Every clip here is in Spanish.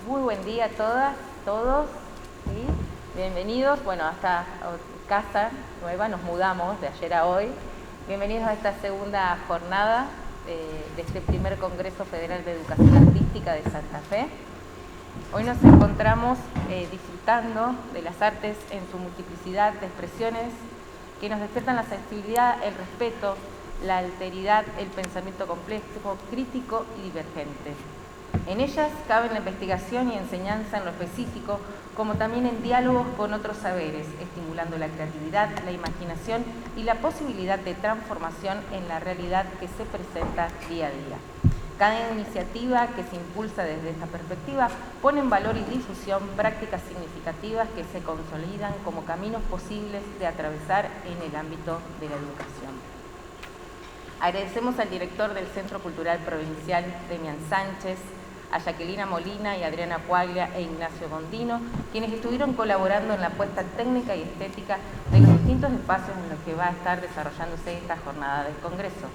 Muy buen día a todas, todos, ¿sí? Bienvenidos, bueno, a esta casa nueva, nos mudamos de ayer a hoy. Bienvenidos a esta segunda jornada de este primer Congreso Federal de Educación Artística de Santa Fe. Hoy nos encontramos disfrutando de las artes en su multiplicidad de expresiones que nos despiertan la sensibilidad, el respeto, la alteridad, el pensamiento complejo, crítico y divergente. En ellas cabe la investigación y enseñanza en lo específico, como también en diálogos con otros saberes, estimulando la creatividad, la imaginación y la posibilidad de transformación en la realidad que se presenta día a día. Cada iniciativa que se impulsa desde esta perspectiva pone en valor y difusión prácticas significativas que se consolidan como caminos posibles de atravesar en el ámbito de la educación. Agradecemos al director del Centro Cultural Provincial, Demian Sánchez, a Jacquelina Molina y Adriana Cuaglia e Ignacio Gondino, quienes estuvieron colaborando en la puesta técnica y estética de los distintos espacios en los que va a estar desarrollándose esta jornada del Congreso.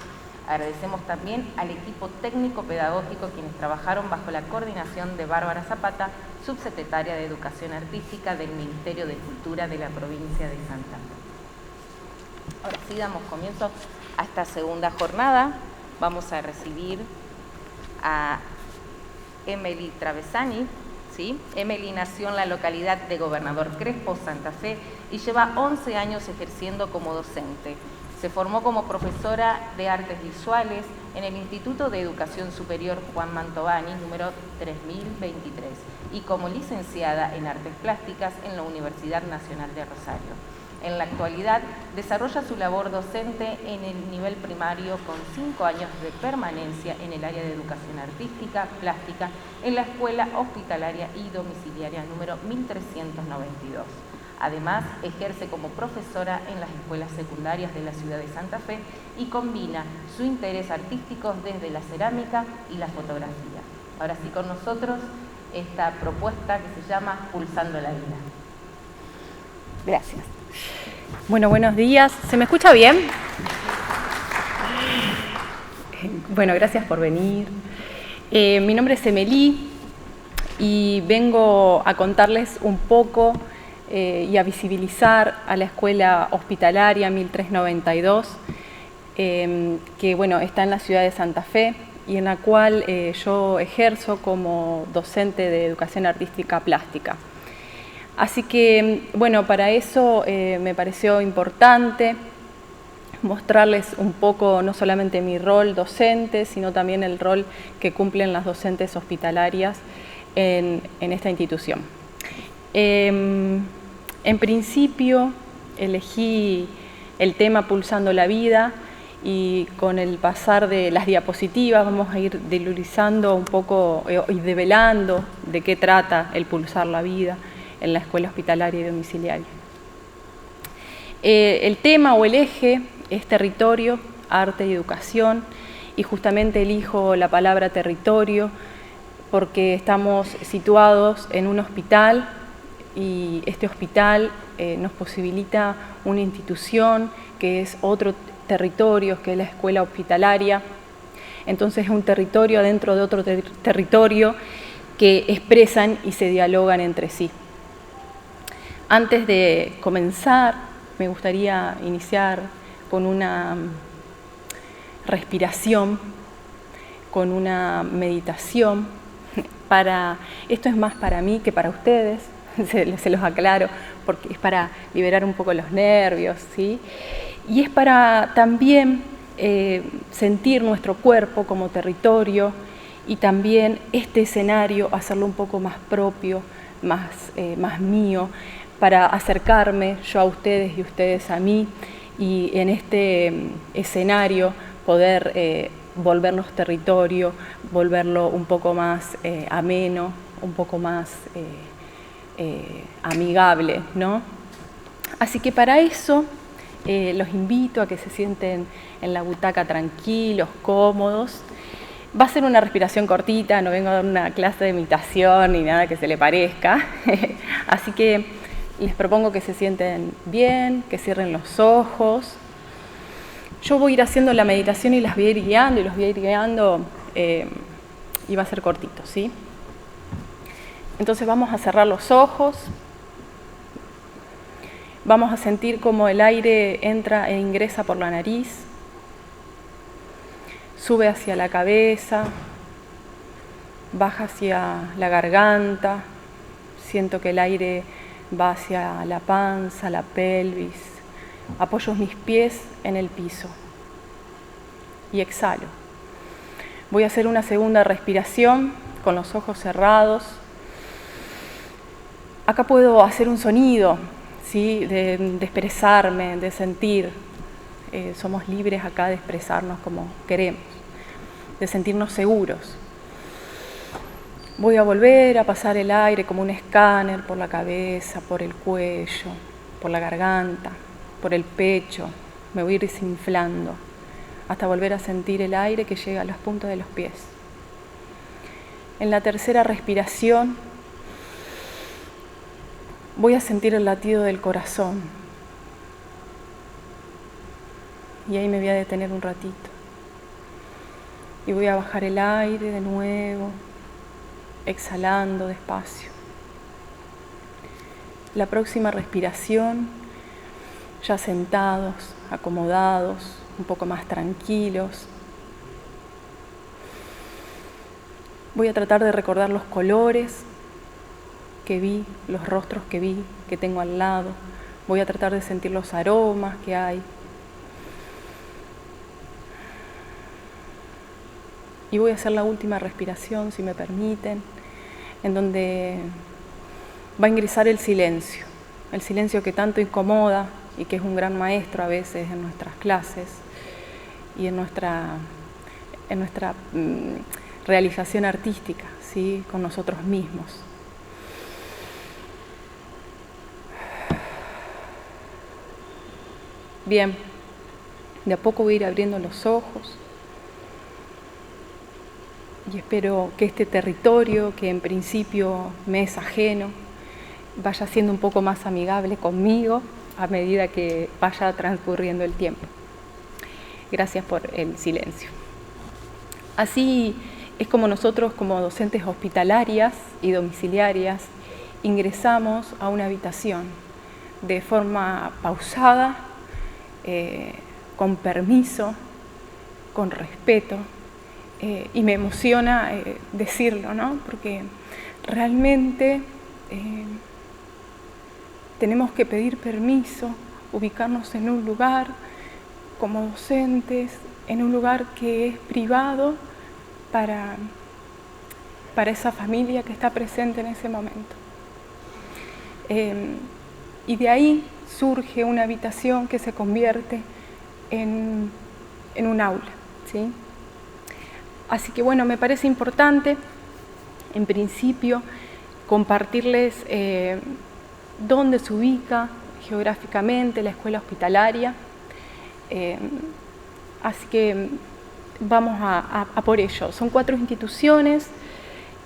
Agradecemos también al equipo técnico-pedagógico quienes trabajaron bajo la coordinación de Bárbara Zapata, subsecretaria de Educación Artística del Ministerio de Cultura de la provincia de Santa Fe. Ahora sí damos comienzo a esta segunda jornada. Vamos a recibir a Emily Travesani, ¿sí? Emily nació en la localidad de Gobernador Crespo, Santa Fe, y lleva 11 años ejerciendo como docente. Se formó como profesora de artes visuales en el Instituto de Educación Superior Juan Mantovani, número 3023, y como licenciada en artes plásticas en la Universidad Nacional de Rosario. En la actualidad desarrolla su labor docente en el nivel primario con 5 años de permanencia en el área de educación artística, plástica, en la Escuela Hospitalaria y Domiciliaria número 1392. Además, ejerce como profesora en las escuelas secundarias de la ciudad de Santa Fe y combina su interés artístico desde la cerámica y la fotografía. Ahora sí con nosotros esta propuesta que se llama Pulsando la Vida. Gracias. Bueno, buenos días. ¿Se me escucha bien? Bueno, gracias por venir. Mi nombre es Emily y vengo a contarles un poco y a visibilizar a la Escuela Hospitalaria 1392, que bueno, está en la ciudad de Santa Fe y en la cual yo ejerzo como docente de educación artística plástica. Así que, bueno, para eso me pareció importante mostrarles un poco no solamente mi rol docente, sino también el rol que cumplen las docentes hospitalarias en esta institución. En principio elegí el tema Pulsando la Vida y con el pasar de las diapositivas vamos a ir dilucidando un poco y develando de qué trata el pulsar la vida en la Escuela Hospitalaria y Domiciliaria. El tema o el eje es territorio, arte y educación, y justamente elijo la palabra territorio porque estamos situados en un hospital y este hospital nos posibilita una institución que es otro territorio, que es la Escuela Hospitalaria. Entonces es un territorio dentro de otro territorio que expresan y se dialogan entre sí. Antes de comenzar, me gustaría iniciar con una respiración, con una meditación. Esto es más para mí que para ustedes, se los aclaro, porque es para liberar un poco los nervios, ¿sí? Y es para también sentir nuestro cuerpo como territorio y también este escenario hacerlo un poco más propio, más mío, para acercarme yo a ustedes y ustedes a mí y en este escenario poder volvernos territorio, volverlo un poco más ameno, un poco más amigable, ¿no? Así que para eso los invito a que se sienten en la butaca tranquilos, cómodos. Va a ser una respiración cortita, no vengo a dar una clase de meditación ni nada que se le parezca. Así que les propongo que se sienten bien, que cierren los ojos. Yo voy a ir haciendo la meditación y las voy a ir guiando y los voy a ir guiando y va a ser cortito, ¿sí? Entonces vamos a cerrar los ojos, vamos a sentir cómo el aire entra e ingresa por la nariz, sube hacia la cabeza, baja hacia la garganta, siento que el aire va hacia la panza, la pelvis, apoyo mis pies en el piso y exhalo. Voy a hacer una segunda respiración con los ojos cerrados. Acá puedo hacer un sonido, ¿sí? de expresarme, de sentir. Somos libres acá de expresarnos como queremos, de sentirnos seguros. Voy a volver a pasar el aire como un escáner por la cabeza, por el cuello, por la garganta, por el pecho. Me voy a ir desinflando hasta volver a sentir el aire que llega a las puntas de los pies. En la tercera respiración voy a sentir el latido del corazón. Y ahí me voy a detener un ratito. Y voy a bajar el aire de nuevo, exhalando despacio. La próxima respiración, ya sentados, acomodados, un poco más tranquilos. Voy a tratar de recordar los colores que vi, los rostros que vi, que tengo al lado. Voy a tratar de sentir los aromas que hay. Y voy a hacer la última respiración, si me permiten, en donde va a ingresar el silencio que tanto incomoda y que es un gran maestro a veces en nuestras clases y en nuestra realización artística, ¿sí? Con nosotros mismos. Bien, de a poco voy a ir abriendo los ojos. Y espero que este territorio, que en principio me es ajeno, vaya siendo un poco más amigable conmigo a medida que vaya transcurriendo el tiempo. Gracias por el silencio. Así es como nosotros, como docentes hospitalarias y domiciliarias, ingresamos a una habitación de forma pausada, con permiso, con respeto. Y me emociona decirlo, ¿no? Porque realmente tenemos que pedir permiso, ubicarnos en un lugar como docentes, en un lugar que es privado para esa familia que está presente en ese momento. Y de ahí surge una habitación que se convierte en un aula, ¿sí? Así que bueno, me parece importante, en principio, compartirles dónde se ubica geográficamente la escuela hospitalaria. Así que vamos a por ello. Son 4 instituciones.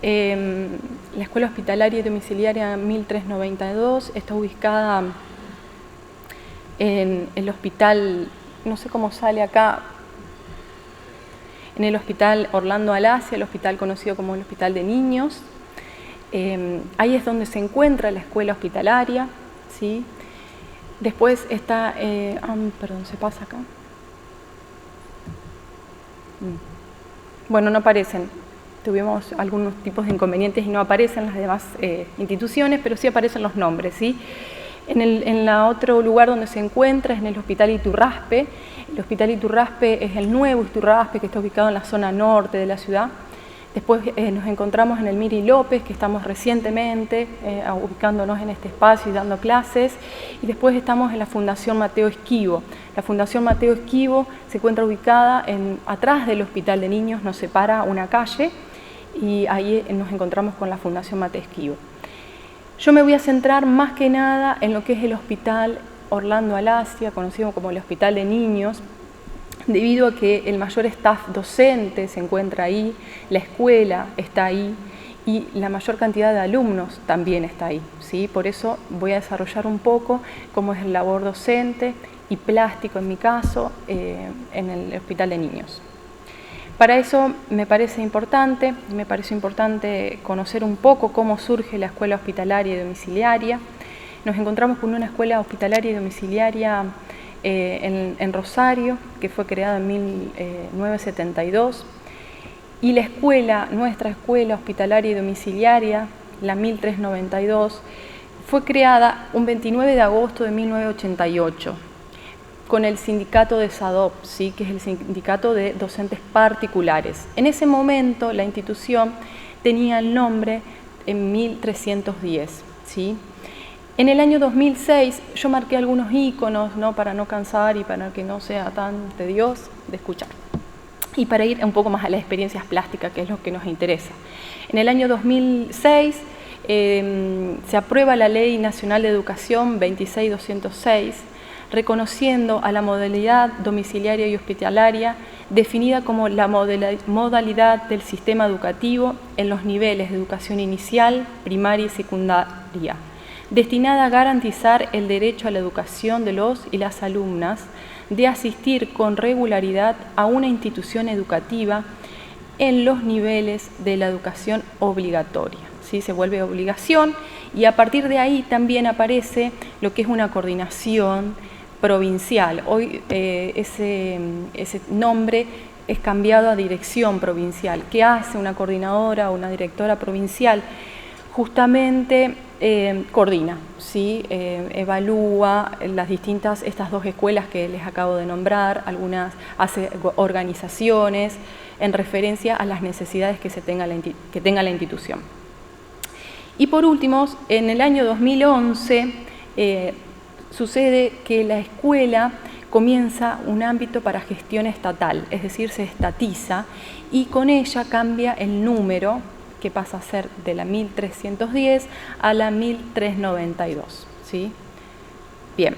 La Escuela Hospitalaria y Domiciliaria 1392 está ubicada en el hospital, no sé cómo sale acá, en el Hospital Orlando Alasia, el hospital conocido como el Hospital de Niños. Ahí es donde se encuentra la escuela hospitalaria, ¿sí? Después está, perdón, ¿se pasa acá? Bueno, no aparecen. Tuvimos algunos tipos de inconvenientes y no aparecen las demás instituciones, pero sí aparecen los nombres, ¿sí? En la otro lugar donde se encuentra es en el Hospital Iturraspe. El Hospital Iturraspe es el nuevo Iturraspe que está ubicado en la zona norte de la ciudad. Después nos encontramos en el Miri López, que estamos recientemente ubicándonos en este espacio y dando clases. Y después estamos en la Fundación Mateo Esquivo. La Fundación Mateo Esquivo se encuentra ubicada atrás del Hospital de Niños, nos separa una calle y ahí nos encontramos con la Fundación Mateo Esquivo. Yo me voy a centrar más que nada en lo que es el Hospital Orlando Alasia, conocido como el Hospital de Niños, debido a que el mayor staff docente se encuentra ahí, la escuela está ahí y la mayor cantidad de alumnos también está ahí, ¿sí? Por eso voy a desarrollar un poco cómo es el labor docente y plástico, en mi caso, en el Hospital de Niños. Para eso me pareció importante conocer un poco cómo surge la escuela hospitalaria y domiciliaria. Nos encontramos con una escuela hospitalaria y domiciliaria en Rosario, que fue creada en 1972, y nuestra escuela hospitalaria y domiciliaria, la 1392, fue creada un 29 de agosto de 1988 con el sindicato de SADOP, ¿sí? Que es el sindicato de docentes particulares. En ese momento la institución tenía el nombre en 1310, ¿sí? En el año 2006 yo marqué algunos íconos, ¿no? Para no cansar y para que no sea tan tedioso de escuchar. Y para ir un poco más a las experiencias plásticas, que es lo que nos interesa. En el año 2006 se aprueba la Ley Nacional de Educación 26206, reconociendo a la modalidad domiciliaria y hospitalaria definida como la modalidad del sistema educativo en los niveles de educación inicial, primaria y secundaria, destinada a garantizar el derecho a la educación de los y las alumnas, de asistir con regularidad a una institución educativa en los niveles de la educación obligatoria. ¿Sí? Se vuelve obligación y a partir de ahí también aparece lo que es una coordinación provincial. Hoy ese nombre es cambiado a dirección provincial. ¿Qué hace una coordinadora o una directora provincial? Justamente coordina, ¿sí? Evalúa estas dos escuelas que les acabo de nombrar, algunas hace organizaciones en referencia a las necesidades que tenga la institución. Y por último, en el año 2011 sucede que la escuela comienza un ámbito para gestión estatal, es decir, se estatiza y con ella cambia el número, que pasa a ser de la 1310 a la 1392. ¿Sí? Bien.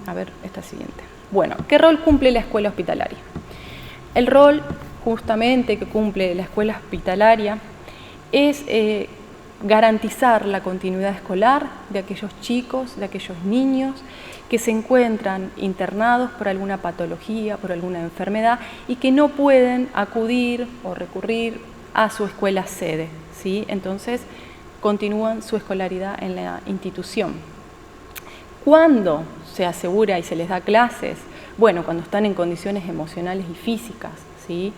A ver, esta siguiente. Bueno, ¿qué rol cumple la escuela hospitalaria? El rol justamente que cumple la escuela hospitalaria es garantizar la continuidad escolar de aquellos chicos, de aquellos niños que se encuentran internados por alguna patología, por alguna enfermedad y que no pueden acudir o recurrir a su escuela sede, ¿sí? Entonces continúan su escolaridad en la institución. ¿Cuándo se asegura y se les da clases? Bueno, cuando están en condiciones emocionales y físicas, ¿sí?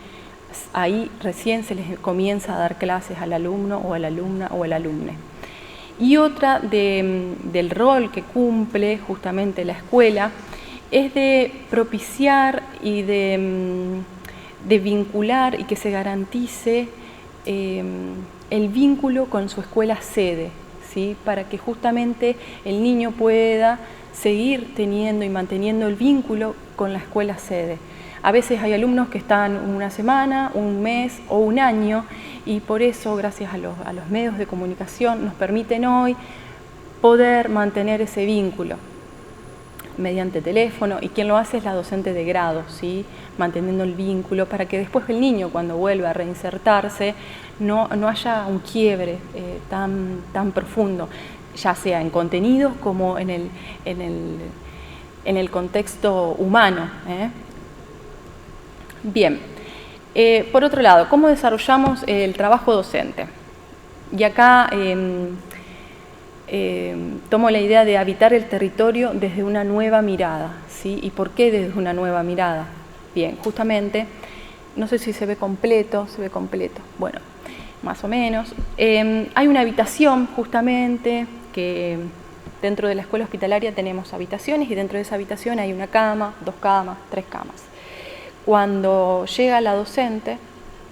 Ahí recién se les comienza a dar clases al alumno o a la alumna o al alumne. Y otra del rol que cumple justamente la escuela es de propiciar y de vincular y que se garantice el vínculo con su escuela sede, ¿sí? Para que justamente el niño pueda seguir teniendo y manteniendo el vínculo con la escuela sede. A veces hay alumnos que están una semana, un mes o un año y por eso, gracias a los medios de comunicación, nos permiten hoy poder mantener ese vínculo mediante teléfono y quien lo hace es la docente de grado, ¿sí? Manteniendo el vínculo para que después el niño cuando vuelva a reinsertarse no haya un quiebre tan profundo, ya sea en contenidos como en el contexto humano, ¿eh? Bien, por otro lado, ¿cómo desarrollamos el trabajo docente? Y acá tomo la idea de habitar el territorio desde una nueva mirada, ¿sí? ¿Y por qué desde una nueva mirada? Bien, justamente, no sé si se ve completo, bueno, más o menos. Hay una habitación justamente que dentro de la escuela hospitalaria tenemos habitaciones y dentro de esa habitación hay una cama, 2 camas, 3 camas. Cuando llega la docente,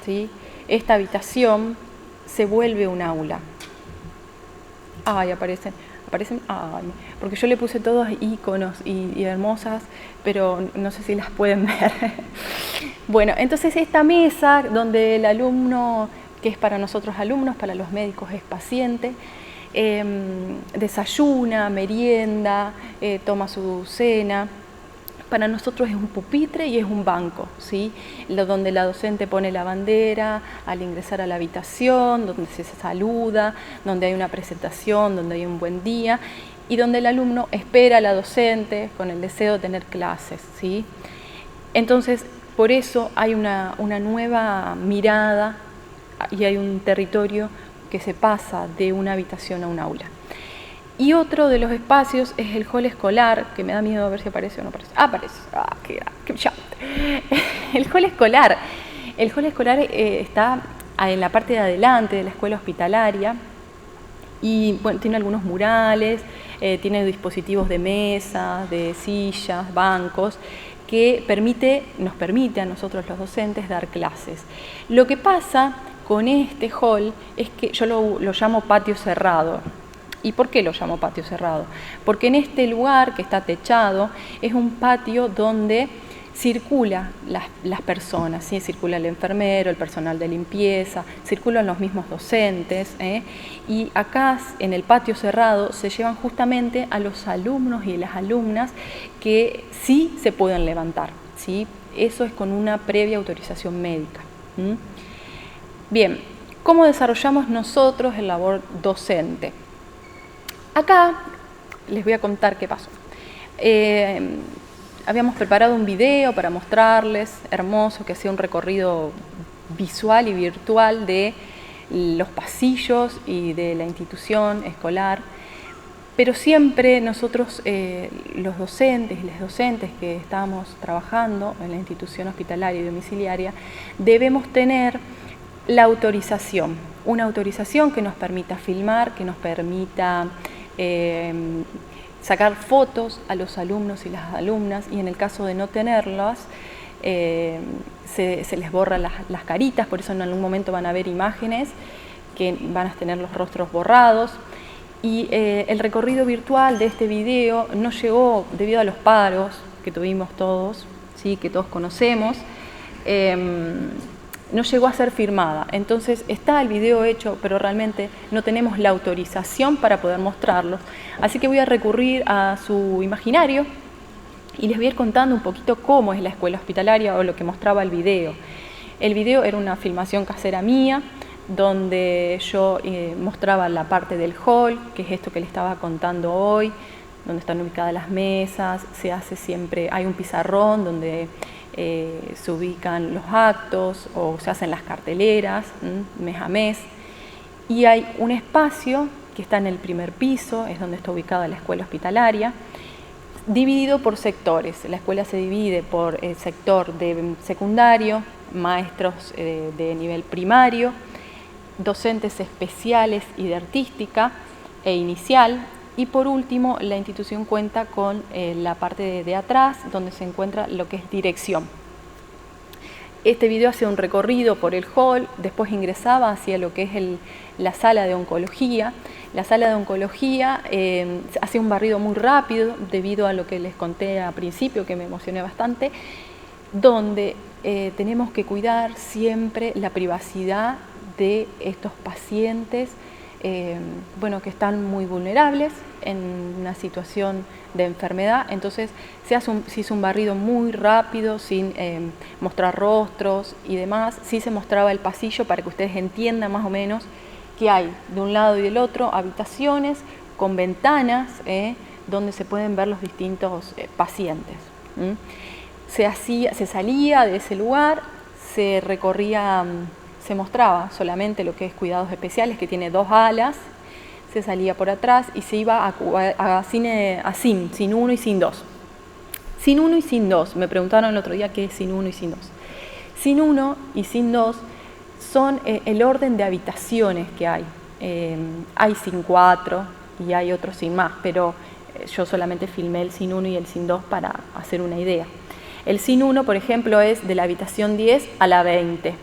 ¿sí? Esta habitación se vuelve un aula. Ay, aparecen, ay, porque yo le puse todos iconos y hermosas, pero no sé si las pueden ver. Bueno, entonces esta mesa donde el alumno, que es para nosotros alumnos, para los médicos es paciente, desayuna, merienda, toma su cena. Para nosotros es un pupitre y es un banco, ¿sí? Donde la docente pone la bandera al ingresar a la habitación, donde se saluda, donde hay una presentación, donde hay un buen día y donde el alumno espera a la docente con el deseo de tener clases, ¿sí? Entonces, por eso hay una nueva mirada y hay un territorio que se pasa de una habitación a un aula. Y otro de los espacios es el hall escolar, que me da miedo a ver si aparece o no aparece. Aparece. Qué brillante. El hall escolar. El hall escolar está en la parte de adelante de la escuela hospitalaria y bueno, tiene algunos murales, tiene dispositivos de mesa, de sillas, bancos, que nos permite a nosotros los docentes dar clases. Lo que pasa con este hall es que yo lo llamo patio cerrado. ¿Y por qué lo llamo patio cerrado? Porque en este lugar que está techado es un patio donde circula las personas, ¿sí? Circula el enfermero, el personal de limpieza, circulan los mismos docentes, y acá en el patio cerrado se llevan justamente a los alumnos y las alumnas que sí se pueden levantar, ¿sí? Eso es con una previa autorización médica. Bien, ¿cómo desarrollamos nosotros el labor docente? Acá les voy a contar qué pasó. Habíamos preparado un video para mostrarles, hermoso, que hacía un recorrido visual y virtual de los pasillos y de la institución escolar, pero siempre nosotros, los docentes y las docentes que estamos trabajando en la institución hospitalaria y domiciliaria, debemos tener la autorización, una autorización que nos permita filmar, que nos permita sacar fotos a los alumnos y las alumnas, y en el caso de no tenerlas, se les borran las caritas, por eso en algún momento van a ver imágenes que van a tener los rostros borrados. Y el recorrido virtual de este video no llegó debido a los paros que tuvimos todos, ¿sí? Que todos conocemos, no llegó a ser firmada. Entonces está el video hecho, pero realmente no tenemos la autorización para poder mostrarlo. Así que voy a recurrir a su imaginario y les voy a ir contando un poquito cómo es la escuela hospitalaria o lo que mostraba el video. El video era una filmación casera mía, donde yo mostraba la parte del hall, que es esto que les estaba contando hoy, donde están ubicadas las mesas, se hace siempre, hay un pizarrón donde se ubican los actos o se hacen las carteleras mes a mes, y hay un espacio que está en el primer piso, es donde está ubicada la escuela hospitalaria, dividido por sectores. La escuela se divide por el sector de secundario, maestros de nivel primario, docentes especiales y de artística e inicial, y por último la institución cuenta con la parte de atrás donde se encuentra lo que es dirección. Este video hace un recorrido por el hall, después ingresaba hacia lo que es la sala de oncología. La sala de oncología hace un barrido muy rápido debido a lo que les conté al principio, que me emocioné bastante, donde tenemos que cuidar siempre la privacidad de estos pacientes que están muy vulnerables en una situación de enfermedad. Entonces se hizo un barrido muy rápido sin mostrar rostros y demás. Sí se mostraba el pasillo para que ustedes entiendan más o menos que hay de un lado y del otro habitaciones con ventanas donde se pueden ver los distintos pacientes. Se salía de ese lugar, se recorría, se mostraba solamente lo que es cuidados especiales, que tiene 2 alas, se salía por atrás y se iba a SIN 1 y SIN 2. SIN 1 y SIN 2, me preguntaron el otro día qué es SIN 1 y SIN 2. SIN 1 y SIN 2 son el orden de habitaciones que hay. Hay SIN 4 y hay otros SIN más, pero yo solamente filmé el SIN 1 y el SIN 2 para hacer una idea. El SIN 1, por ejemplo, es de la habitación 10 a la 20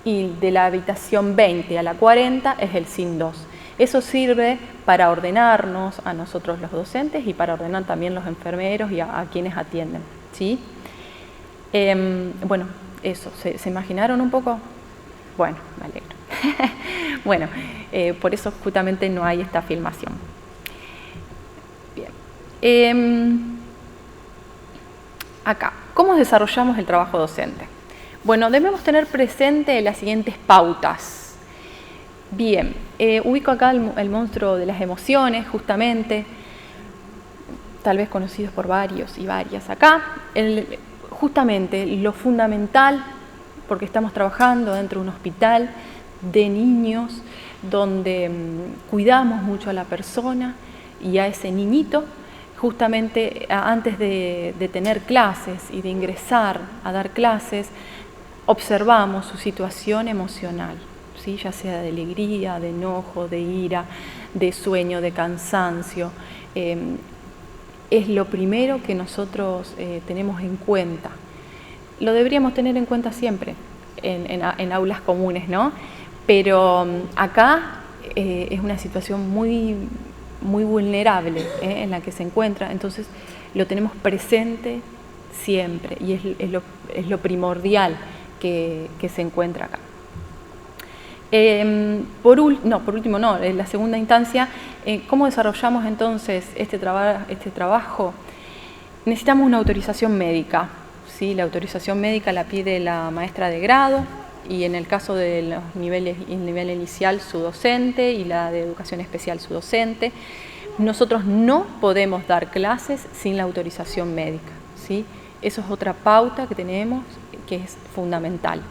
y de la habitación 20 a la 40 es el SIN 2. Eso sirve para ordenarnos a nosotros los docentes y para ordenar también los enfermeros y a quienes atienden, ¿sí? Bueno, eso, ¿se imaginaron un poco? Bueno, me alegro. Bueno, por eso justamente no hay esta filmación. Bien. Acá, ¿cómo desarrollamos el trabajo docente? Bueno, debemos tener presente las siguientes pautas. Bien, ubico acá el monstruo de las emociones, justamente, tal vez conocidos por varios y varias acá. justamente lo fundamental, porque estamos trabajando dentro de un hospital de niños donde cuidamos mucho a la persona y a ese niñito, justamente antes de tener clases y de ingresar a dar clases, observamos su situación emocional, ¿sí? Ya sea de alegría, de enojo, de ira, de sueño, de cansancio. Es lo primero que nosotros tenemos en cuenta. Lo deberíamos tener en cuenta siempre en aulas comunes, ¿no? Pero acá es una situación muy vulnerable en la que se encuentra, entonces lo tenemos presente siempre y es lo primordial que se encuentra acá. Por último, en la segunda instancia, ¿cómo desarrollamos entonces este trabajo? Necesitamos una autorización médica, ¿sí? La autorización médica la pide la maestra de grado y en el caso de los niveles, el nivel inicial su docente y la de educación especial su docente. Nosotros no podemos dar clases sin la autorización médica, ¿sí? Eso es otra pauta que tenemos que es fundamental.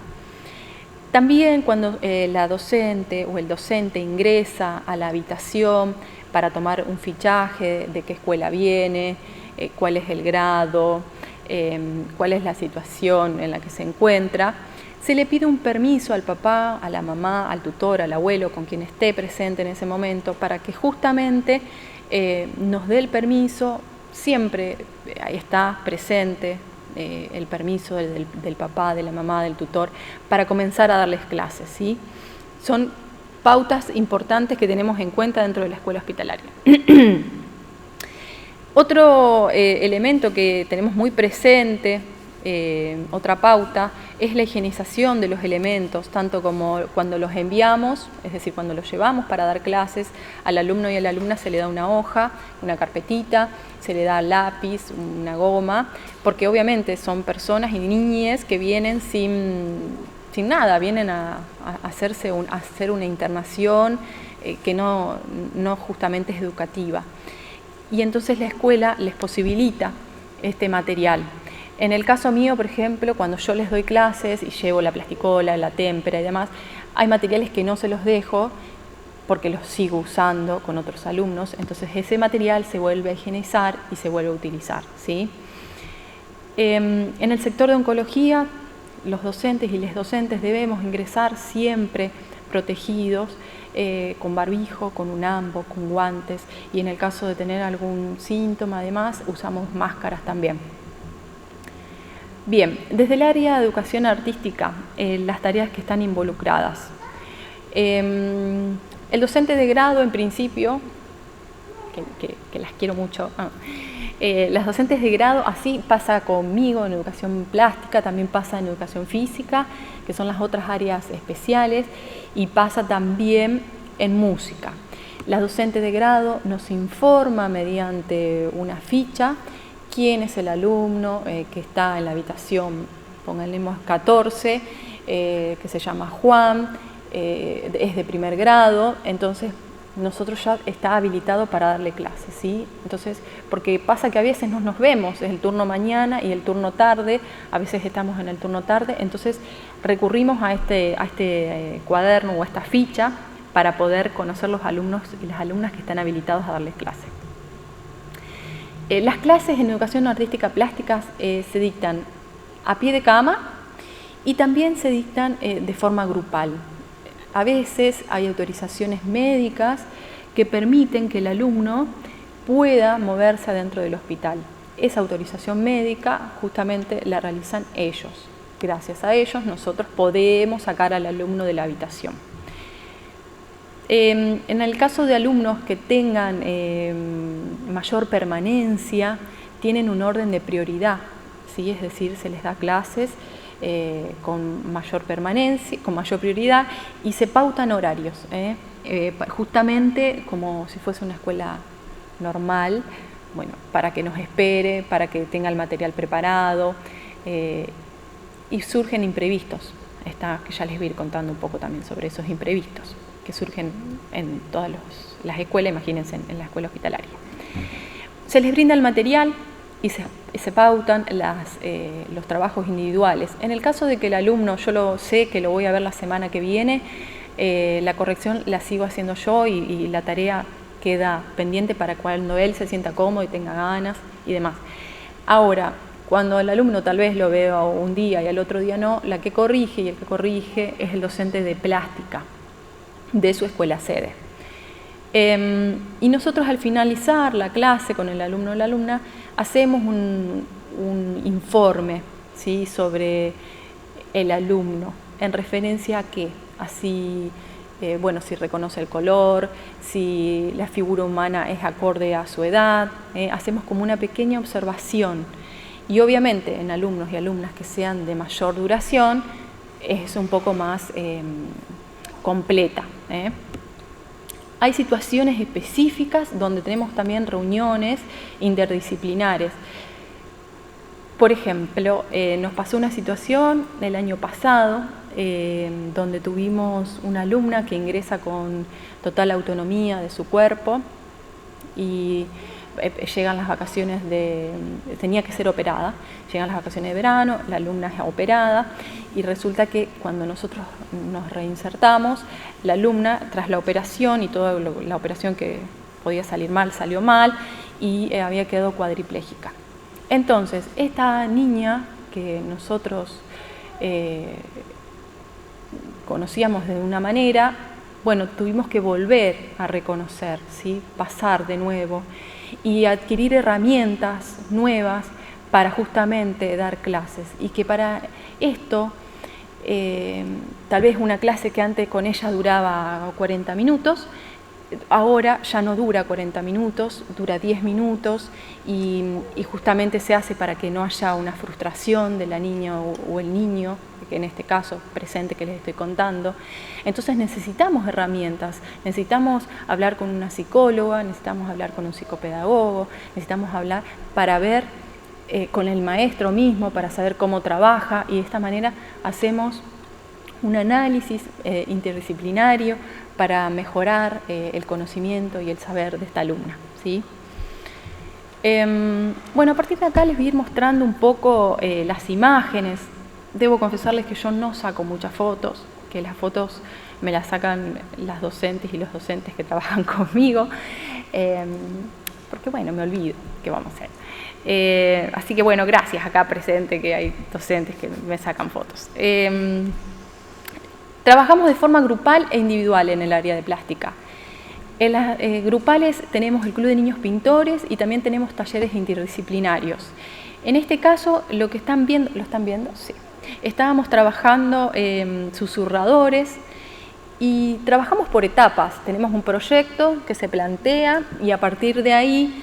También cuando la docente o el docente ingresa a la habitación para tomar un fichaje de qué escuela viene, cuál es el grado, cuál es la situación en la que se encuentra, se le pide un permiso al papá, a la mamá, al tutor, al abuelo, con quien esté presente en ese momento, para que justamente nos dé el permiso, siempre ahí está presente el permiso del papá, de la mamá, del tutor, para comenzar a darles clases, ¿sí? Son pautas importantes que tenemos en cuenta dentro de la escuela hospitalaria. Otro elemento que tenemos muy presente, otra pauta, es la higienización de los elementos, tanto como cuando los enviamos, es decir, cuando los llevamos para dar clases, al alumno y a la alumna se le da una hoja, una carpetita, se le da lápiz, una goma, porque obviamente son personas y niñes que vienen sin nada, vienen a hacer una internación que no justamente es educativa. Y entonces la escuela les posibilita este material. En el caso mío, por ejemplo, cuando yo les doy clases y llevo la plasticola, la témpera y demás, hay materiales que no se los dejo porque los sigo usando con otros alumnos, entonces ese material se vuelve a higienizar y se vuelve a utilizar, ¿sí? En el sector de oncología, los docentes y les docentes debemos ingresar siempre protegidos, con barbijo, con un ambo, con guantes, y en el caso de tener algún síntoma además, usamos máscaras también. Bien, desde el área de educación artística, las tareas que están involucradas. El docente de grado, en principio, que las quiero mucho, las docentes de grado, así pasa conmigo en educación plástica, también pasa en educación física, que son las otras áreas especiales, y pasa también en música. La docente de grado nos informa mediante una ficha quién es el alumno que está en la habitación, pongámosle 14, que se llama Juan, es de primer grado, entonces nosotros ya está habilitado para darle clases, ¿sí? Entonces, porque pasa que a veces no nos vemos, es el turno mañana y el turno tarde, a veces estamos en el turno tarde, entonces recurrimos a este cuaderno o a esta ficha para poder conocer los alumnos y las alumnas que están habilitados a darles clases. Las clases en educación artística plásticas se dictan a pie de cama y también se dictan de forma grupal. A veces hay autorizaciones médicas que permiten que el alumno pueda moverse dentro del hospital. Esa autorización médica justamente la realizan ellos. Gracias a ellos nosotros podemos sacar al alumno de la habitación. En el caso de alumnos que tengan mayor permanencia, tienen un orden de prioridad, ¿sí? Es decir, se les da clases con mayor permanencia, con mayor prioridad y se pautan horarios, justamente como si fuese una escuela normal, bueno, para que nos espere, para que tenga el material preparado y surgen imprevistos, que ya les voy a ir contando un poco también sobre esos imprevistos que surgen en todas las escuelas, imagínense en la escuela hospitalaria. Se les brinda el material, y se pautan los trabajos individuales. En el caso de que el alumno, yo lo sé que lo voy a ver la semana que viene, la corrección la sigo haciendo yo y la tarea queda pendiente para cuando él se sienta cómodo y tenga ganas y demás. Ahora, cuando el alumno tal vez lo veo un día y al otro día no, la que corrige y el que corrige es el docente de plástica de su escuela sede. Y nosotros al finalizar la clase con el alumno o la alumna hacemos un informe, ¿sí?, sobre el alumno, en referencia a qué, así, bueno, si reconoce el color, si la figura humana es acorde a su edad, hacemos como una pequeña observación. Y obviamente en alumnos y alumnas que sean de mayor duración es un poco más completa. Hay situaciones específicas donde tenemos también reuniones interdisciplinares. Por ejemplo, nos pasó una situación el año pasado donde tuvimos una alumna que ingresa con total autonomía de su cuerpo y llegan las vacaciones tenía que ser operada, llegan las vacaciones de verano, la alumna es operada y resulta que cuando nosotros nos reinsertamos, la alumna tras la operación y toda la operación que podía salir mal, salió mal y había quedado cuadriplégica. Entonces, esta niña que nosotros conocíamos de una manera, bueno, tuvimos que volver a reconocer, ¿sí?, pasar de nuevo y adquirir herramientas nuevas para justamente dar clases. Y que para esto, tal vez una clase que antes con ella duraba 40 minutos, ahora ya no dura 40 minutos, dura 10 minutos y justamente se hace para que no haya una frustración de la niña o el niño, que en este caso presente que les estoy contando. Entonces necesitamos herramientas, necesitamos hablar con una psicóloga, necesitamos hablar con un psicopedagogo, necesitamos hablar para ver con el maestro mismo, para saber cómo trabaja y de esta manera hacemos un análisis interdisciplinario para mejorar el conocimiento y el saber de esta alumna, ¿sí? Bueno, a partir de acá les voy a ir mostrando un poco las imágenes. Debo confesarles que yo no saco muchas fotos, que las fotos me las sacan las docentes y los docentes que trabajan conmigo, porque bueno, me olvido, ¿qué vamos a hacer? Así que bueno, gracias acá presente que hay docentes que me sacan fotos. Trabajamos de forma grupal e individual en el área de plástica. En las grupales tenemos el Club de Niños Pintores y también tenemos talleres interdisciplinarios. En este caso, lo que están viendo, ¿lo están viendo? Sí. Estábamos trabajando susurradores y trabajamos por etapas. Tenemos un proyecto que se plantea y a partir de ahí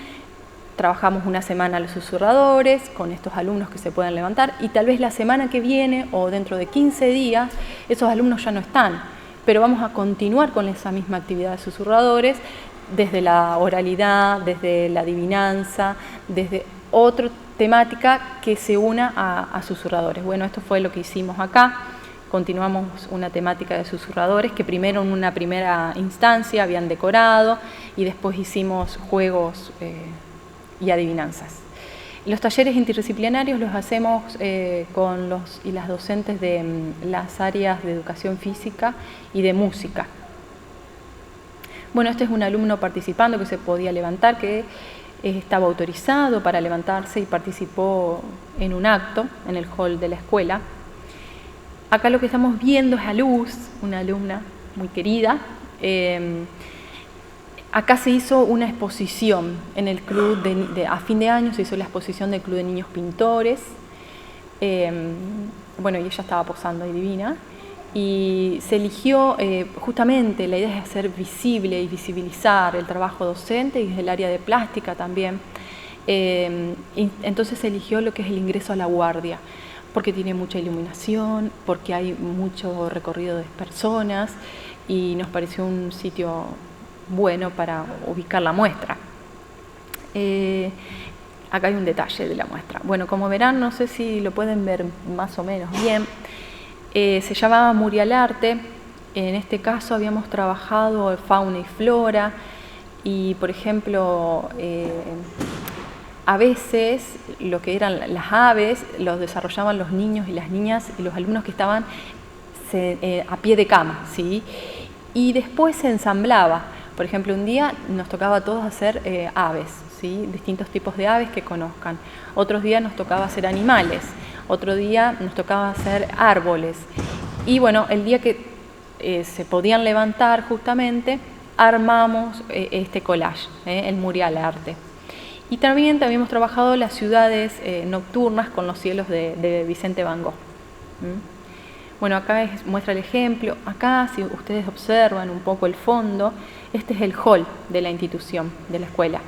trabajamos una semana los susurradores con estos alumnos que se pueden levantar y tal vez la semana que viene o dentro de 15 días esos alumnos ya no están, pero vamos a continuar con esa misma actividad de susurradores desde la oralidad, desde la adivinanza, desde otra temática que se una a susurradores. Bueno, esto fue lo que hicimos acá. Continuamos una temática de susurradores que primero en una primera instancia habían decorado y después hicimos juegos y adivinanzas. Los talleres interdisciplinarios los hacemos con los y las docentes de las áreas de educación física y de música. Bueno, este es un alumno participando que se podía levantar, que estaba autorizado para levantarse y participó en un acto en el hall de la escuela. Acá lo que estamos viendo es a Luz, una alumna muy querida. Acá se hizo una exposición en el club, a fin de año se hizo la exposición del Club de Niños Pintores. Bueno, y ella estaba posando ahí divina. Y se eligió, justamente la idea es hacer visible y visibilizar el trabajo docente y desde el área de plástica también. Y entonces se eligió lo que es el ingreso a la guardia, porque tiene mucha iluminación, porque hay mucho recorrido de personas y nos pareció un sitio bueno para ubicar la muestra. Acá hay un detalle de la muestra. Bueno, como verán, no sé si lo pueden ver más o menos bien, se llamaba Murialarte. En este caso habíamos trabajado fauna y flora y, por ejemplo, a veces lo que eran las aves los desarrollaban los niños y las niñas y los alumnos que estaban a pie de cama, ¿sí? Y después se ensamblaba. Por ejemplo, un día nos tocaba a todos hacer aves, ¿sí? Distintos tipos de aves que conozcan. Otros días nos tocaba hacer animales. Otro día nos tocaba hacer árboles. Y bueno, el día que se podían levantar justamente, armamos este collage, el mural arte. Y también habíamos trabajado las ciudades nocturnas con los cielos de Vicente Van Gogh. Bueno, acá muestra el ejemplo. Acá, si ustedes observan un poco el fondo, este es el hall de la institución, de la escuela.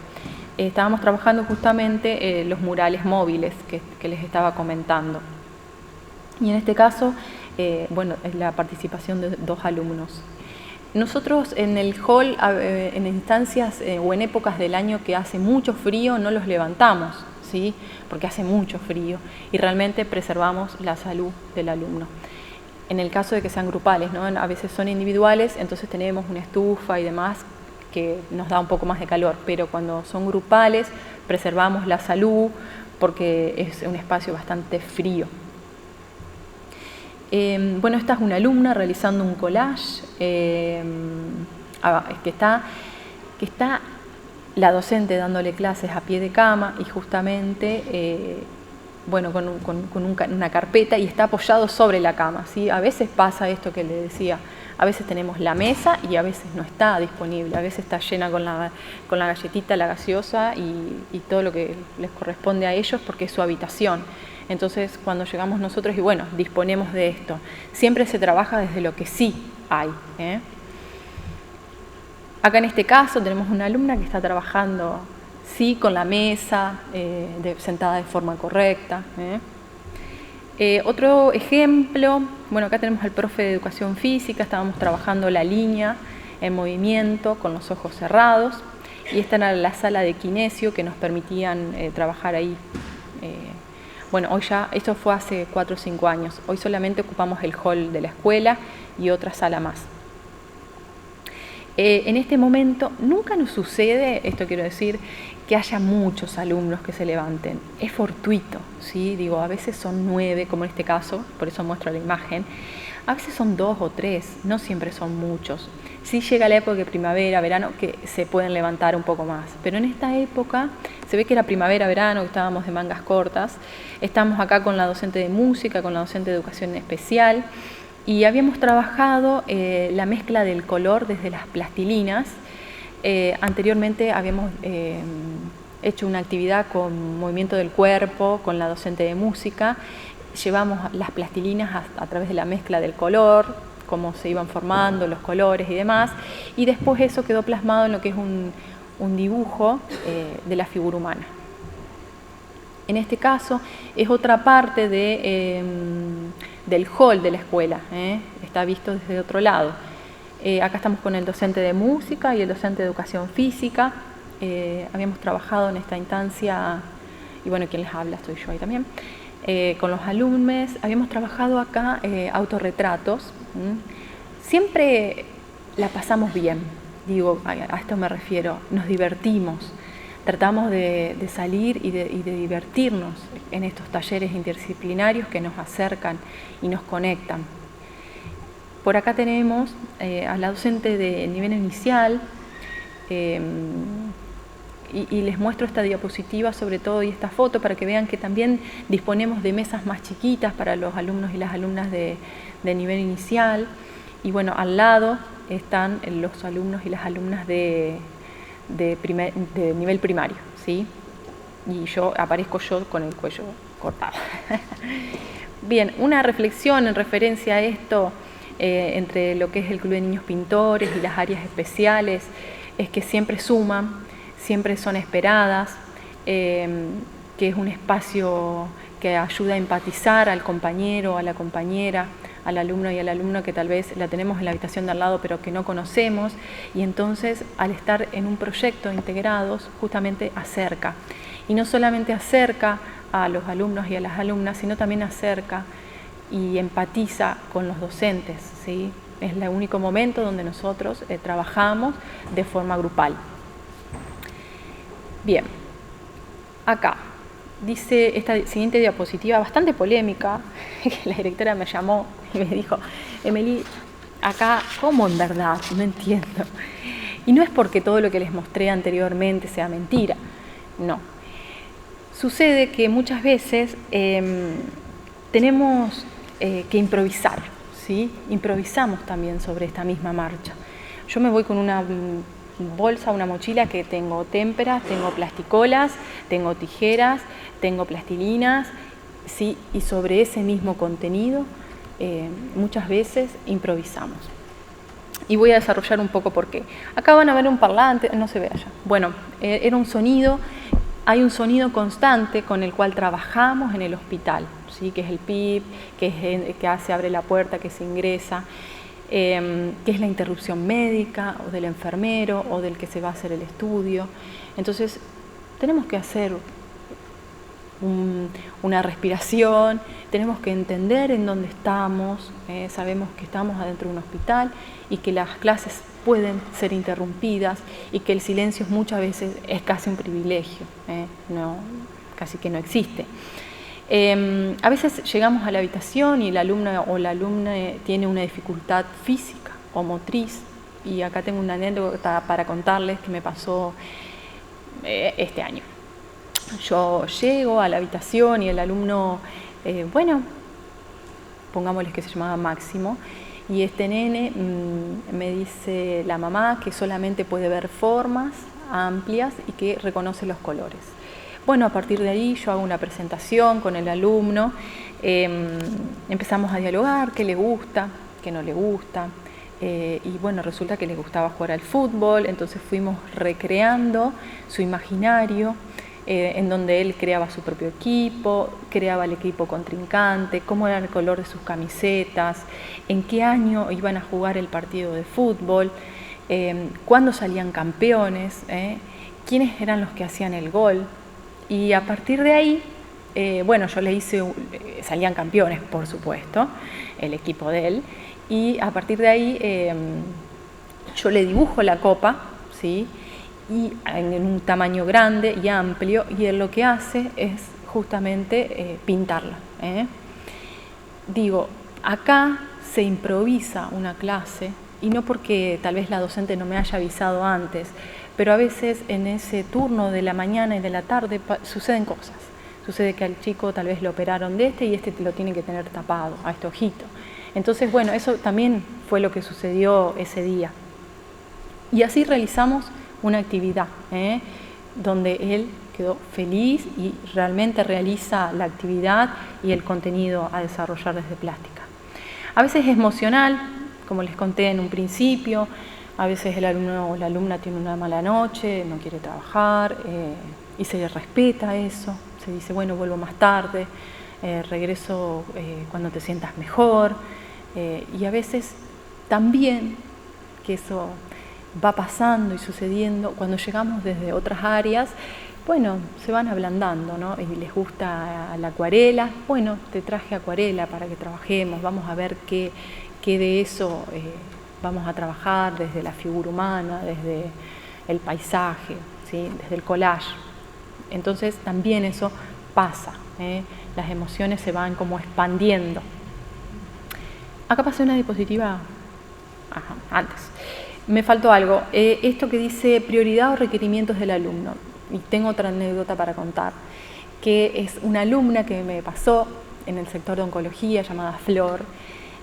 Estábamos trabajando justamente los murales móviles que les estaba comentando. Y en este caso, bueno, es la participación de 2 alumnos. Nosotros en el hall, en instancias o en épocas del año que hace mucho frío, no los levantamos, ¿sí? Porque hace mucho frío y realmente preservamos la salud del alumno. En el caso de que sean grupales, ¿no? A veces son individuales, entonces tenemos una estufa y demás que nos da un poco más de calor, pero cuando son grupales preservamos la salud porque es un espacio bastante frío. Bueno, esta es una alumna realizando un collage que está la docente dándole clases a pie de cama y justamente bueno, con una carpeta y está apoyado sobre la cama, ¿sí? A veces pasa esto que le decía, a veces tenemos la mesa y a veces no está disponible, a veces está llena con la galletita, la gaseosa y todo lo que les corresponde a ellos porque es su habitación. Entonces, cuando llegamos nosotros y bueno, disponemos de esto, siempre se trabaja desde lo que sí hay. Acá en este caso tenemos una alumna que está trabajando sí con la mesa, sentada de forma correcta. Otro ejemplo, bueno, acá tenemos al profe de educación física, estábamos trabajando la línea en movimiento con los ojos cerrados y esta era la sala de kinesio que nos permitían trabajar ahí. Bueno, hoy ya, esto fue hace 4 o 5 años, hoy solamente ocupamos el hall de la escuela y otra sala más. En este momento nunca nos sucede, esto quiero decir, que haya muchos alumnos que se levanten. Es fortuito, ¿sí? Digo, a veces son 9, como en este caso, por eso muestro la imagen. A veces son 2 o 3, no siempre son muchos. Sí llega la época de primavera, verano, que se pueden levantar un poco más. Pero en esta época, se ve que era primavera, verano, que estábamos de mangas cortas. Estamos acá con la docente de música, con la docente de educación especial. Y habíamos trabajado la mezcla del color desde las plastilinas. Anteriormente habíamos hecho una actividad con movimiento del cuerpo, con la docente de música. Llevamos las plastilinas a través de la mezcla del color, cómo se iban formando los colores y demás. Y después eso quedó plasmado en lo que es un dibujo de la figura humana. En este caso es otra parte del hall de la escuela, está visto desde otro lado. Acá estamos con el docente de música y el docente de educación física. Habíamos trabajado en esta instancia, y bueno, quien les habla estoy yo ahí también, con los alumnos. Habíamos trabajado acá autorretratos. Siempre la pasamos bien, digo, a esto me refiero, nos divertimos. Tratamos de salir y de divertirnos en estos talleres interdisciplinarios que nos acercan y nos conectan. Por acá tenemos a la docente de nivel inicial y les muestro esta diapositiva sobre todo y esta foto para que vean que también disponemos de mesas más chiquitas para los alumnos y las alumnas de nivel inicial. Y bueno, al lado están los alumnos y las alumnas de nivel primario, ¿sí? Y aparezco yo con el cuello cortado. Bien, una reflexión en referencia a esto entre lo que es el Club de Niños Pintores y las áreas especiales es que siempre suman, siempre son esperadas, que es un espacio que ayuda a empatizar al compañero, a la compañera, al alumno y al alumno que tal vez la tenemos en la habitación de al lado pero que no conocemos, y entonces al estar en un proyecto integrados justamente acerca, y no solamente acerca a los alumnos y a las alumnas, sino también acerca y empatiza con los docentes, ¿sí? Es el único momento donde nosotros trabajamos de forma grupal. Bien, acá dice esta siguiente diapositiva, bastante polémica, que la directora me llamó y me dijo, Emely, acá, ¿cómo en verdad? No entiendo. Y no es porque todo lo que les mostré anteriormente sea mentira, no. Sucede que muchas veces tenemos que improvisar, ¿sí? Improvisamos también sobre esta misma marcha. Yo me voy con una bolsa, una mochila que tengo témperas, tengo plasticolas, tengo tijeras, tengo plastilinas, ¿sí? Y sobre ese mismo contenido muchas veces improvisamos. Y voy a desarrollar un poco por qué. Acá van a ver un parlante, no se ve allá. Bueno, era un sonido, hay un sonido constante con el cual trabajamos en el hospital, ¿sí? Que es el PIP, que se abre la puerta, que se ingresa, que es la interrupción médica o del enfermero o del que se va a hacer el estudio. Entonces, tenemos que hacer una respiración, tenemos que entender en dónde estamos, sabemos que estamos adentro de un hospital y que las clases pueden ser interrumpidas y que el silencio muchas veces es casi un privilegio, casi que no existe. A veces llegamos a la habitación y el alumno o la alumna tiene una dificultad física o motriz, y acá tengo una anécdota para contarles que me pasó este año. Yo llego a la habitación y el alumno, pongámosles que se llamaba Máximo, y este nene me dice la mamá que solamente puede ver formas amplias y que reconoce los colores. Bueno, a partir de ahí yo hago una presentación con el alumno, empezamos a dialogar, qué le gusta, qué no le gusta, y bueno, resulta que le gustaba jugar al fútbol, entonces fuimos recreando su imaginario, en donde él creaba su propio equipo, creaba el equipo contrincante, cómo era el color de sus camisetas, en qué año iban a jugar el partido de fútbol, cuándo salían campeones, quiénes eran los que hacían el gol. Y a partir de ahí, yo le hice, salían campeones, por supuesto, el equipo de él, y a partir de ahí yo le dibujo la copa, ¿sí? Y en un tamaño grande y amplio, y él lo que hace es justamente pintarla. Digo, acá se improvisa una clase, y no porque tal vez la docente no me haya avisado antes, pero a veces en ese turno de la mañana y de la tarde suceden cosas. Sucede que al chico tal vez lo operaron de y lo tienen que tener tapado, a este ojito. Entonces, bueno, eso también fue lo que sucedió ese día. Y así realizamos una actividad, donde él quedó feliz y realmente realiza la actividad y el contenido a desarrollar desde plástica. A veces es emocional, como les conté en un principio, a veces el alumno o la alumna tiene una mala noche, no quiere trabajar, y se le respeta eso, se dice, bueno, vuelvo más tarde, regreso cuando te sientas mejor, y a veces también que eso va pasando y sucediendo, cuando llegamos desde otras áreas, bueno, se van ablandando, ¿no? Y les gusta la acuarela, bueno, te traje acuarela para que trabajemos, vamos a ver qué de eso vamos a trabajar desde la figura humana, desde el paisaje, ¿sí? Desde el collage. Entonces también eso pasa, las emociones se van como expandiendo. Acá pasé una diapositiva antes. Me faltó algo, esto que dice prioridad o requerimientos del alumno, y tengo otra anécdota para contar, que es una alumna que me pasó en el sector de oncología llamada Flor,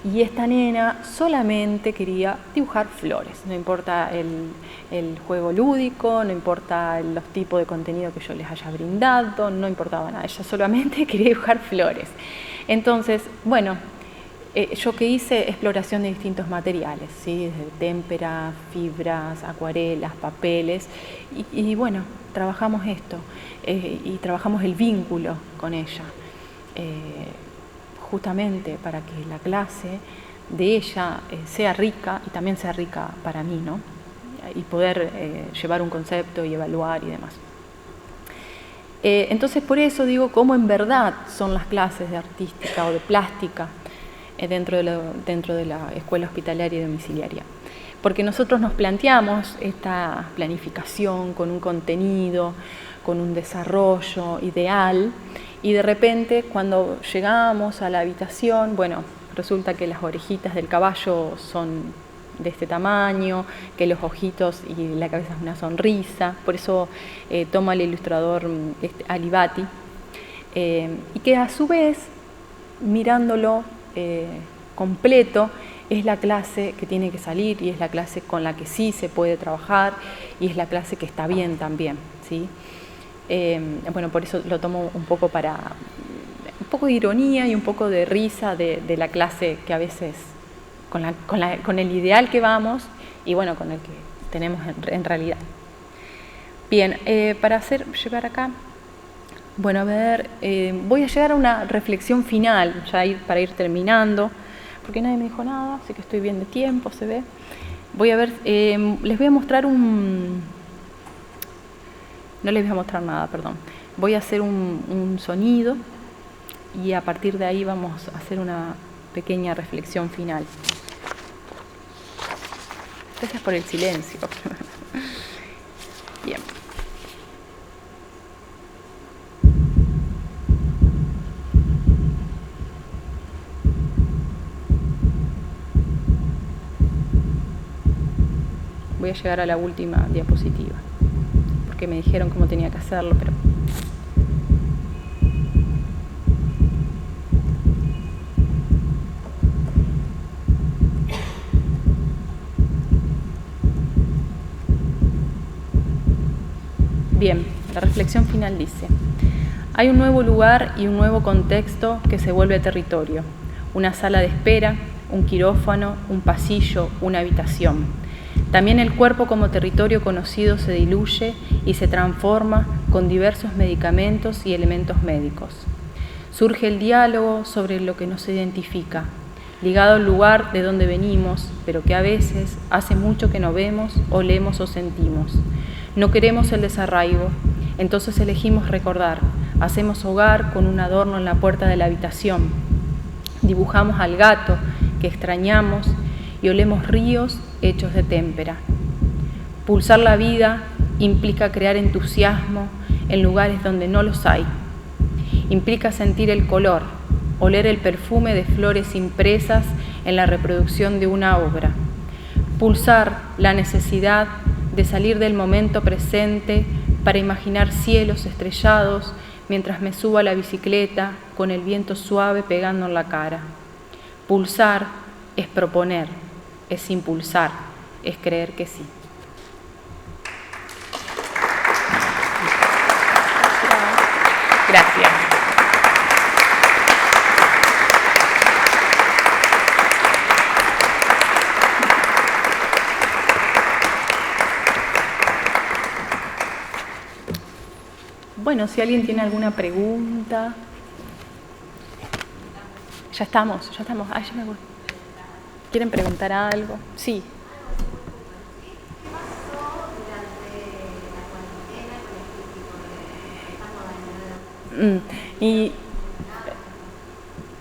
y esta nena solamente quería dibujar flores, no importa el juego lúdico, no importa los tipos de contenido que yo les haya brindado, no importaba nada, ella solamente quería dibujar flores. Entonces, bueno, yo que hice exploración de distintos materiales, ¿sí? Desde témpera, fibras, acuarelas, papeles, y bueno, trabajamos esto, y trabajamos el vínculo con ella, justamente para que la clase de ella sea rica y también sea rica para mí, ¿no? Y poder llevar un concepto y evaluar y demás. Entonces, por eso digo cómo en verdad son las clases de artística o de plástica dentro de la escuela hospitalaria y domiciliaria. porque nosotros nos planteamos esta planificación con un contenido, con un desarrollo ideal, y de repente cuando llegamos a la habitación, bueno, resulta que las orejitas del caballo son de este tamaño, que los ojitos y la cabeza es una sonrisa, por eso toma el ilustrador Alibati, y que a su vez, mirándolo completo, es la clase que tiene que salir y es la clase con la que sí se puede trabajar y es la clase que está bien también, ¿sí? Bueno, por eso lo tomo un poco para un poco de ironía y un poco de risa de la clase que a veces con el ideal que vamos y bueno, con el que tenemos en realidad. Bien, para llegar acá, bueno, a ver, voy a llegar a una reflexión final, para ir terminando, porque nadie me dijo nada, así que estoy bien de tiempo, se ve. Voy a ver, les voy a mostrar no les voy a mostrar nada, perdón. Voy a hacer un sonido y a partir de ahí vamos a hacer una pequeña reflexión final. Gracias por el silencio. Bien. Voy a llegar a la última diapositiva, porque me dijeron cómo tenía que hacerlo, pero... Bien, la reflexión final dice: hay un nuevo lugar y un nuevo contexto que se vuelve territorio, una sala de espera, un quirófano, un pasillo, una habitación. También el cuerpo como territorio conocido se diluye y se transforma con diversos medicamentos y elementos médicos. Surge el diálogo sobre lo que nos identifica, ligado al lugar de donde venimos, pero que a veces hace mucho que no vemos, olemos o sentimos. No queremos el desarraigo, entonces elegimos recordar. Hacemos hogar con un adorno en la puerta de la habitación. Dibujamos al gato que extrañamos y olemos ríos hechos de témpera. Pulsar la vida implica crear entusiasmo en lugares donde no los hay. Implica sentir el color, oler el perfume de flores impresas en la reproducción de una obra. Pulsar la necesidad de salir del momento presente para imaginar cielos estrellados mientras me subo a la bicicleta con el viento suave pegando en la cara. Pulsar es proponer, es impulsar, es creer que sí. Gracias. Bueno, si alguien tiene alguna pregunta. Ya estamos. Ay, ya me voy. ¿Quieren preguntar algo? Sí.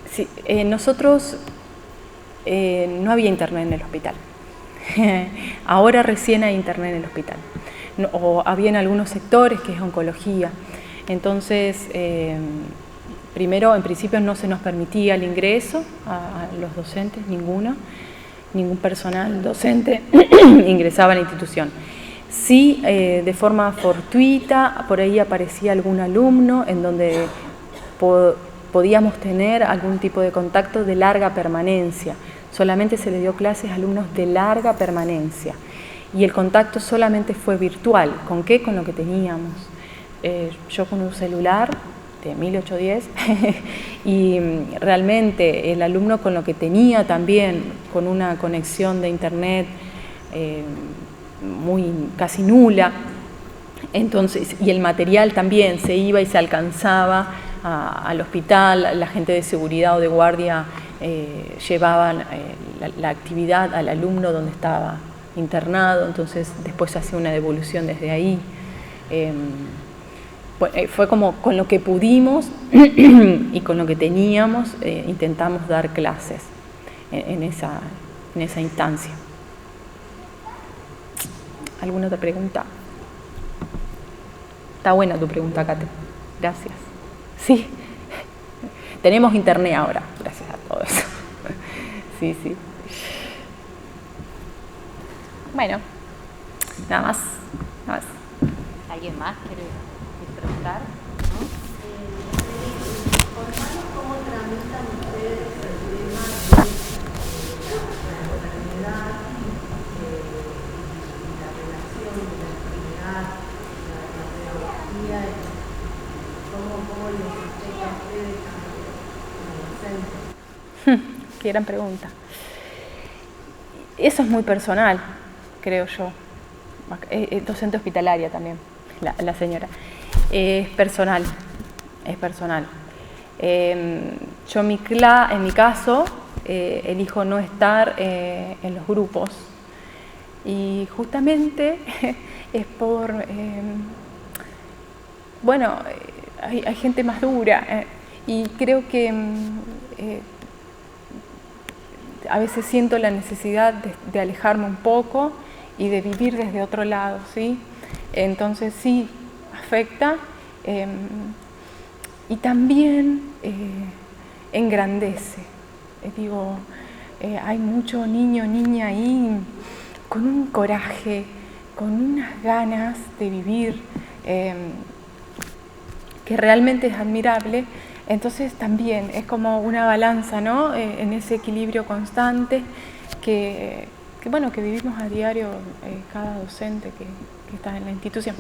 Sí, nosotros no había internet en el hospital. Ahora recién hay internet en el hospital. No, o había en algunos sectores que es oncología. Entonces, primero, en principio no se nos permitía el ingreso a los docentes, ningún personal docente ingresaba a la institución. Sí, de forma fortuita, por ahí aparecía algún alumno en donde podíamos tener algún tipo de contacto de larga permanencia. Solamente se le dio clases a alumnos de larga permanencia. Y el contacto solamente fue virtual. ¿Con qué? Con lo que teníamos. Yo con un celular de 1810 y realmente el alumno con lo que tenía también, con una conexión de internet casi nula. Entonces, y el material también se iba y se alcanzaba al hospital, la gente de seguridad o de guardia llevaban la actividad al alumno donde estaba internado, entonces después se hacía una devolución desde ahí. Fue como con lo que pudimos y con lo que teníamos intentamos dar clases en esa instancia. ¿Alguna otra pregunta? Está buena tu pregunta, Kate. Gracias. Sí, tenemos internet ahora, gracias a todo eso. Sí, sí. Bueno, nada más. ¿Alguien más quiere preguntar? ¿Cómo tramitan ustedes el tema de la enfermedad, la relación de la enfermedad, la pedagogía, cómo les afecta a ustedes como docentes? Qué gran pregunta. Eso es muy personal, creo yo. Docente hospitalaria también, la señora. Es personal. Yo en mi caso elijo no estar en los grupos y justamente es por, hay gente más dura y creo que a veces siento la necesidad de alejarme un poco y de vivir desde otro lado, ¿sí? Entonces sí, afecta y también engrandece. Hay mucho niño, niña ahí con un coraje, con unas ganas de vivir que realmente es admirable. Entonces también es como una balanza, ¿no? En ese equilibrio constante que vivimos a diario cada docente que está en la institución.